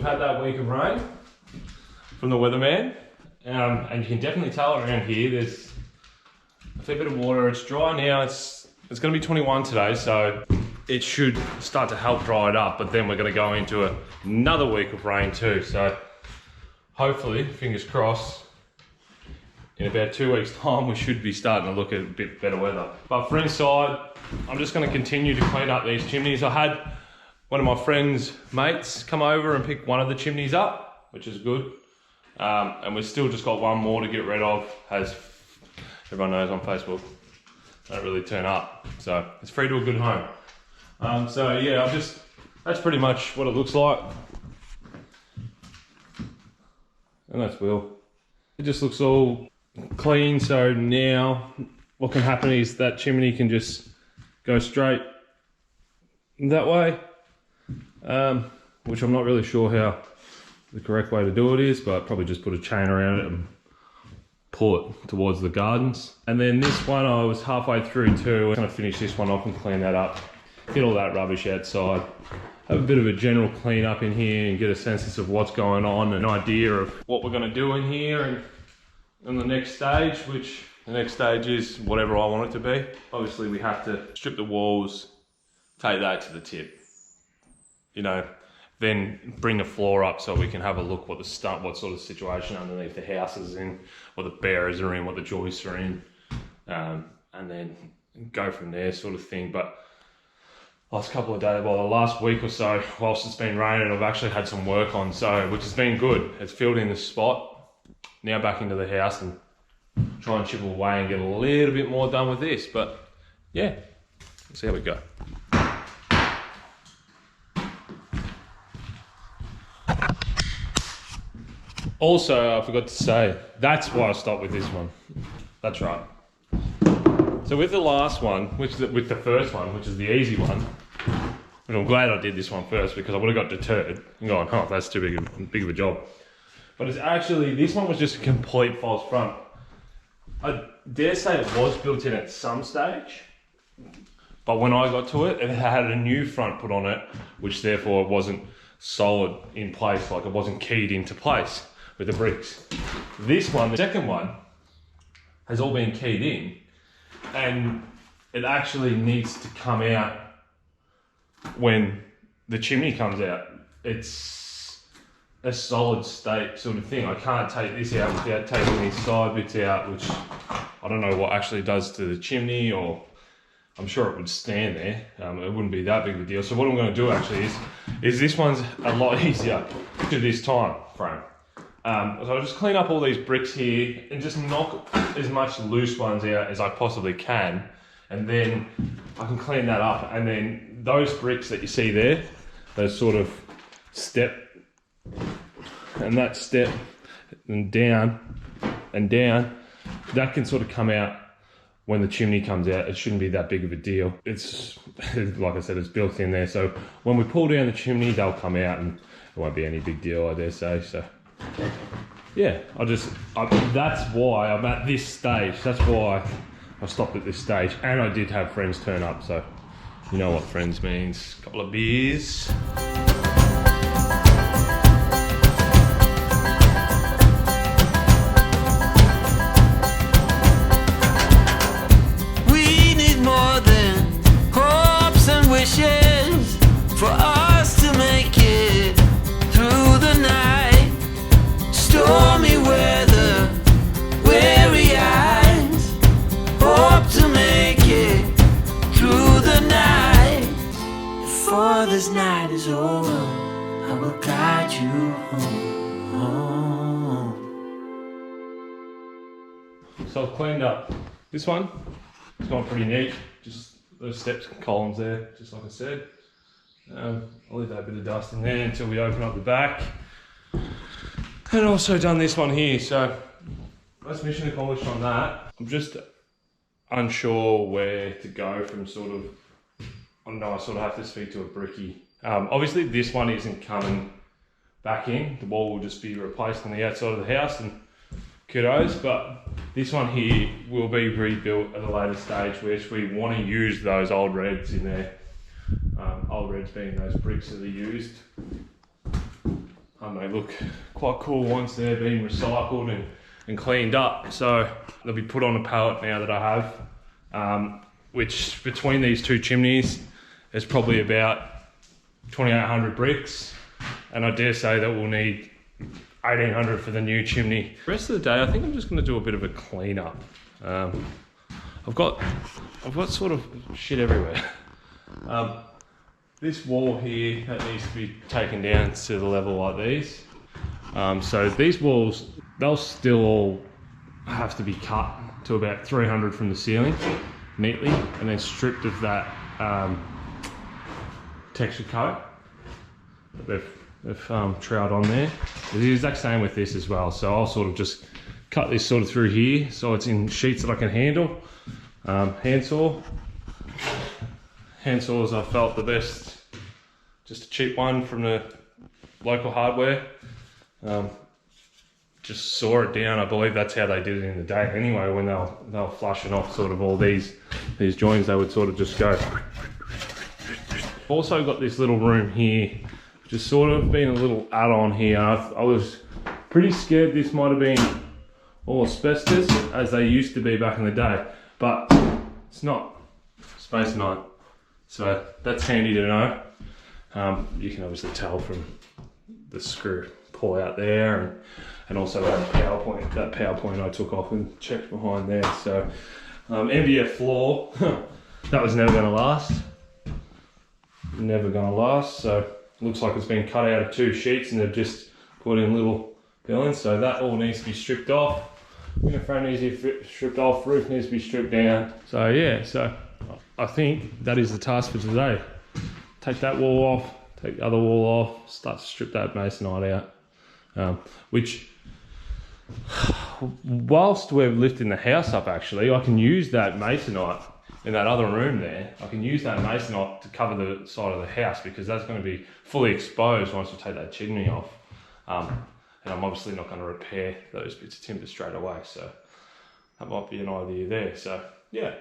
had that week of rain from the weatherman, and you can definitely tell around here there's a fair bit of water. It's dry now. It's going to be 21 today, so it should start to help dry it up, but then we're going to go into another week of rain too. So hopefully, fingers crossed, in about 2 weeks time we should be starting to look at a bit better weather. But for inside, I'm just going to continue to clean up these chimneys. I had one of my friend's mates come over and pick one of the chimneys up, which is good. And we've still just got one more to get rid of. As everyone knows on Facebook, I don't really turn up, so it's free to a good home. So yeah, that's pretty much what it looks like. And that's Will. It just looks all clean, so now what can happen is that chimney can just go straight that way. Which I'm not really sure how the correct way to do it is, but probably just put a chain around it and pull it towards the gardens. And then this one I was halfway through too. I'm gonna finish this one off and clean that up, get all that rubbish outside, have a bit of a general clean up in here and get a sense of what's going on, an idea of what we're gonna do in here and the next stage, which the next stage is whatever I want it to be. Obviously we have to strip the walls, take that to the tip. You know, then bring the floor up so we can have a look what sort of situation underneath the house is in, what the bearers are in, what the joists are in, and then go from there sort of thing. But last couple of days, well, the last week or so, whilst it's been raining, I've actually had some work on, so which has been good. It's filled in the spot. Now back into the house and try and chip away and get a little bit more done with this. But yeah, let's see how we go. Also, I forgot to say, that's why I stopped with this one. That's right. So with the last one, with the first one, which is the easy one, and I'm glad I did this one first because I would have got deterred and gone, oh, that's too big of a job. But it's actually, this one was just a complete false front. I dare say it was built in at some stage, but when I got to it, it had a new front put on it, which therefore wasn't solid in place, like it wasn't keyed into place with the bricks. This one, the second one, has all been keyed in, and it actually needs to come out when the chimney comes out. It's a solid state sort of thing. I can't take this out without taking these side bits out, which I don't know what actually does to the chimney, or I'm sure it would stand there. It wouldn't be that big of a deal. So what I'm going to do actually is this one's a lot easier to this time frame. So I'll just clean up all these bricks here and just knock as much loose ones out as I possibly can, and then I can clean that up. And then those bricks that you see there, those sort of step and that step and down, that can sort of come out when the chimney comes out. It shouldn't be that big of a deal. It's, like I said, it's built in there. So when we pull down the chimney, they'll come out and it won't be any big deal, I dare say. So yeah, that's why I'm at this stage. That's why I stopped at this stage. And I did have friends turn up, so you know what friends means. A couple of beers. We need more than hopes and wishes for us to make it through the night. Stormy weather, weary eyes, hope to make it through the night. Before this night is over, I will guide you home. So I've cleaned up this one. It's gone pretty neat. Just those steps and columns there, just like I said. I'll leave that bit of dust in there until we open up the back. And also done this one here, so that's mission accomplished on that. I'm just unsure where to go from sort of, I don't know, I sort of have to speak to a brickie. Obviously this one isn't coming back in, the wall will just be replaced on the outside of the house and kudos, but this one here will be rebuilt at a later stage, which we want to use those old reds in there. Old reds being those bricks that are used They look quite cool once they're being recycled and cleaned up. So they'll be put on a pallet now that I have, which between these two chimneys is probably about 2,800 bricks. And I dare say that we'll need 1,800 for the new chimney. The rest of the day, I think I'm just gonna do a bit of a clean up. I've got sort of shit everywhere. This wall here, that needs to be taken down to the level like these. So these walls, they'll still all have to be cut to about 300 from the ceiling, neatly, and then stripped of that texture coat that they've troweled on there. It's the exact same with this as well. So I'll sort of just cut this sort of through here so it's in sheets that I can handle. Handsaw. Handsaws I felt the best, just a cheap one from the local hardware. Just saw it down. I believe that's how they did it in the day anyway, when they were flushing off sort of all these joints, they would sort of just go. Also got this little room here, which has sort of been a little add-on here. I was pretty scared this might have been all asbestos, as they used to be back in the day, but it's not. Space Night. So that's handy to know. You can obviously tell from the screw pull out there, and also that power point I took off and checked behind there. So MDF floor, that was never going to last. Never going to last. So looks like it's been cut out of 2 sheets and they've just put in little fillings. So that all needs to be stripped off. Window frame needs to be stripped off. Roof needs to be stripped down. So yeah, so I think that is the task for today. Take that wall off, take the other wall off, start to strip that masonite out. Which, whilst we're lifting the house up actually, I can use that masonite in that other room there. I can use that masonite to cover the side of the house, because that's going to be fully exposed once we take that chimney off. And I'm obviously not going to repair those bits of timber straight away. So that might be an idea there. So yeah.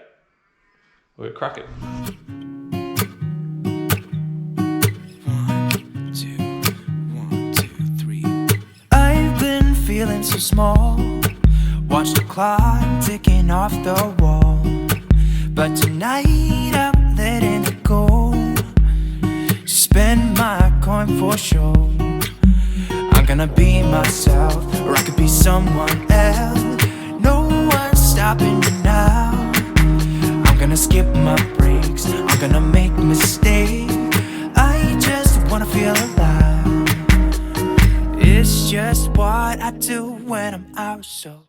We'll crack it. 1, 2, 3. I've been feeling so small. Watch the clock ticking off the wall. But tonight I'm letting it go. Spend my coin for sure. I'm gonna be myself, or I could be someone else. No one's stopping me now. I'm gonna skip my breaks, I'm gonna make mistakes. I just wanna feel alive. It's just what I do when I'm out, so